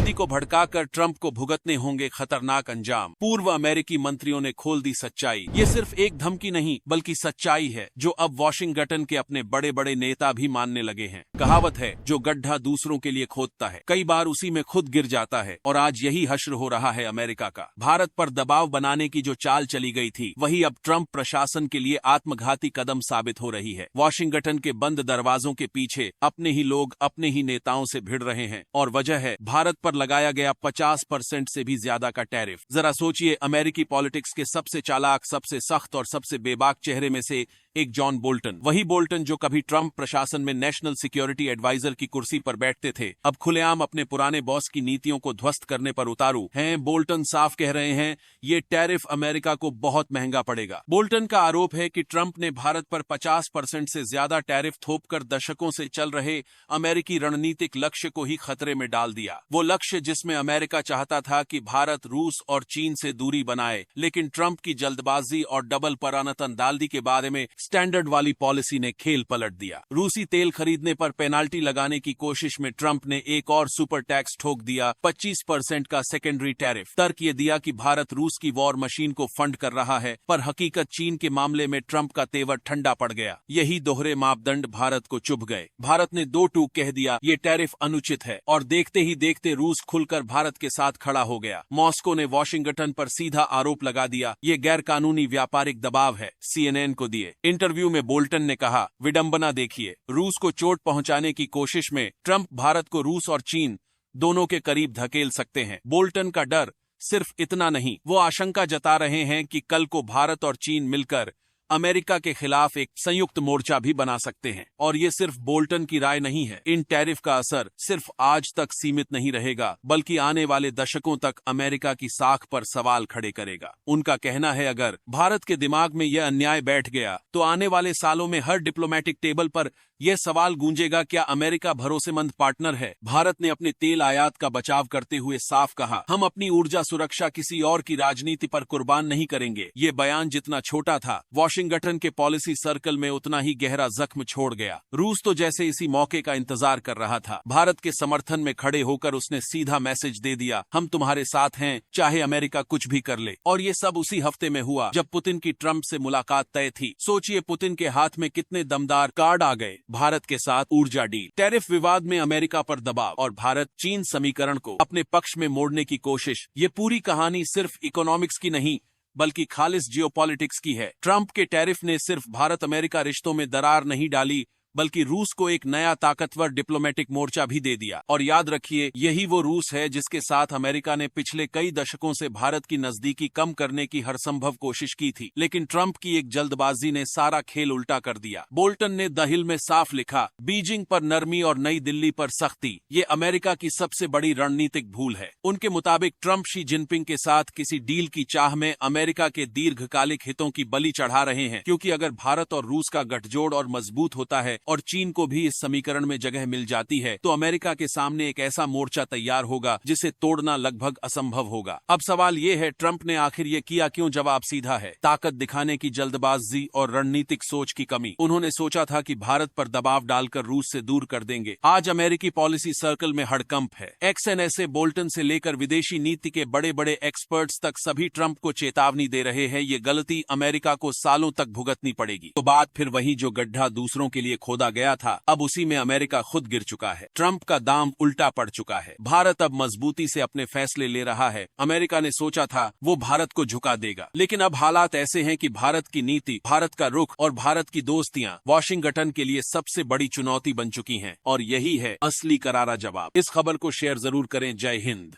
मोदी को भड़काकर ट्रंप को भुगतने होंगे खतरनाक अंजाम। पूर्व अमेरिकी मंत्रियों ने खोल दी सच्चाई। ये सिर्फ एक धमकी नहीं बल्कि सच्चाई है जो अब वॉशिंगटन के अपने बड़े बड़े नेता भी मानने लगे हैं। कहावत है, जो गड्ढा दूसरों के लिए खोदता है कई बार उसी में खुद गिर जाता है, और आज यही हश्र हो रहा है अमेरिका का। भारत पर दबाव बनाने की जो चाल चली गई थी वही अब ट्रंप प्रशासन के लिए आत्मघाती कदम साबित हो रही है। वॉशिंगटन के बंद दरवाजों के पीछे अपने ही लोग अपने ही नेताओं से भिड़ रहे हैं, और वजह है भारत पर लगाया गया 50% से भी ज्यादा का टैरिफ। जरा सोचिए, अमेरिकी पॉलिटिक्स के सबसे चालाक, सबसे सख्त और सबसे बेबाक चेहरे में से एक जॉन बोल्टन, वही बोल्टन जो कभी ट्रंप प्रशासन में नेशनल सिक्योरिटी एडवाइजर की कुर्सी पर बैठते थे, अब खुलेआम अपने पुराने बॉस की नीतियों को ध्वस्त करने पर उतारू हैं। बोल्टन साफ कह रहे हैं, ये टैरिफ अमेरिका को बहुत महंगा पड़ेगा। बोल्टन का आरोप है कि ट्रंप ने भारत पर 50% से ज्यादा टैरिफ थोपकर दशकों से चल रहे अमेरिकी रणनीतिक लक्ष्य को ही खतरे में डाल दिया। वो लक्ष्य जिसमें अमेरिका चाहता था कि भारत रूस और चीन से दूरी बनाए, लेकिन ट्रंप की जल्दबाजी और डबल परानतन दाल्दी के बारे में स्टैंडर्ड वाली पॉलिसी ने खेल पलट दिया। रूसी तेल खरीदने पर पेनाल्टी लगाने की कोशिश में ट्रंप ने एक और सुपर टैक्स ठोक दिया, 25% का सेकेंडरी टैरिफ। तर्क ये दिया कि भारत रूस की वॉर मशीन को फंड कर रहा है, पर हकीकत चीन के मामले में ट्रंप का तेवर ठंडा पड़ गया। यही दोहरे मापदंड भारत को चुभ गए। भारत ने दो टूक कह दिया, ये टैरिफ अनुचित है, और देखते ही देखते रूस खुलकर भारत के साथ खड़ा हो गया। मॉस्को ने वॉशिंगटन पर सीधा आरोप लगा दिया, ये गैर कानूनी व्यापारिक दबाव है। CNN को दिए इंटरव्यू में बोल्टन ने कहा, विडंबना देखिए, रूस को चोट पहुंचाने की कोशिश में ट्रंप भारत को रूस और चीन दोनों के करीब धकेल सकते हैं। बोल्टन का डर सिर्फ इतना नहीं, वो आशंका जता रहे हैं कि कल को भारत और चीन मिलकर अमेरिका के खिलाफ एक संयुक्त मोर्चा भी बना सकते हैं। और ये सिर्फ बोल्टन की राय नहीं है। इन टैरिफ का असर सिर्फ आज तक सीमित नहीं रहेगा, बल्कि आने वाले दशकों तक अमेरिका की साख पर सवाल खड़े करेगा। उनका कहना है, अगर भारत के दिमाग में यह अन्याय बैठ गया तो आने वाले सालों में हर डिप्लोमेटिक टेबल पर यह सवाल गूंजेगा, क्या अमेरिका भरोसेमंद पार्टनर है? भारत ने अपने तेल आयात का बचाव करते हुए साफ कहा, हम अपनी ऊर्जा सुरक्षा किसी और की राजनीति पर कुर्बान नहीं करेंगे। ये बयान जितना छोटा था, वॉशिंगटन के पॉलिसी सर्कल में उतना ही गहरा जख्म छोड़ गया। रूस तो जैसे इसी मौके का इंतजार कर रहा था। भारत के समर्थन में खड़े होकर उसने सीधा मैसेज दे दिया, हम तुम्हारे साथ हैं, चाहे अमेरिका कुछ भी कर ले। और ये सब उसी हफ्ते में हुआ जब पुतिन की ट्रंप से मुलाकात तय थी। सोचिए, पुतिन के हाथ में कितने दमदार कार्ड आ गए। भारत के साथ ऊर्जा डील, टैरिफ विवाद में अमेरिका पर दबाव, और भारत चीन समीकरण को अपने पक्ष में मोड़ने की कोशिश। ये पूरी कहानी सिर्फ इकोनॉमिक्स की नहीं बल्कि खालिस जियोपॉलिटिक्स की है। ट्रंप के टैरिफ ने सिर्फ भारत अमेरिका रिश्तों में दरार नहीं डाली, बल्कि रूस को एक नया ताकतवर डिप्लोमेटिक मोर्चा भी दे दिया। और याद रखिए, यही वो रूस है जिसके साथ अमेरिका ने पिछले कई दशकों से भारत की नजदीकी कम करने की हर संभव कोशिश की थी। लेकिन ट्रंप की एक जल्दबाजी ने सारा खेल उल्टा कर दिया। बोल्टन ने द हिल में साफ लिखा, बीजिंग पर नरमी और नई दिल्ली पर सख्ती, ये अमेरिका की सबसे बड़ी रणनीतिक भूल है। उनके मुताबिक ट्रंप शी जिनपिंग के साथ किसी डील की चाह में अमेरिका के दीर्घकालिक हितों की बलि चढ़ा रहे हैं, क्योंकि अगर भारत और रूस का गठजोड़ और मजबूत होता है और चीन को भी इस समीकरण में जगह मिल जाती है, तो अमेरिका के सामने एक ऐसा मोर्चा तैयार होगा जिसे तोड़ना लगभग असंभव होगा। अब सवाल ये है, ट्रंप ने आखिर ये किया क्यों? जवाब सीधा है, ताकत दिखाने की जल्दबाजी और रणनीतिक सोच की कमी। उन्होंने सोचा था कि भारत पर दबाव डालकर रूस से दूर कर देंगे। आज अमेरिकी पॉलिसी सर्कल में हड़कंप है। XNSA, बोल्टन से लेकर विदेशी नीति के बड़े बड़े एक्सपर्ट्स तक सभी ट्रंप को चेतावनी दे रहे हैं, ये गलती अमेरिका को सालों तक भुगतनी पड़ेगी। तो बात फिर वही, जो गड्ढा दूसरों के लिए खोदा गया था, अब उसी में अमेरिका खुद गिर चुका है। ट्रंप का दाम उल्टा पड़ चुका है। भारत अब मजबूती से अपने फैसले ले रहा है। अमेरिका ने सोचा था वो भारत को झुका देगा, लेकिन अब हालात ऐसे हैं कि भारत की नीति, भारत का रुख और भारत की दोस्तियां वॉशिंगटन के लिए सबसे बड़ी चुनौती बन चुकी हैं। और यही है असली करारा जवाब। इस खबर को शेयर जरूर करें। जय हिंद।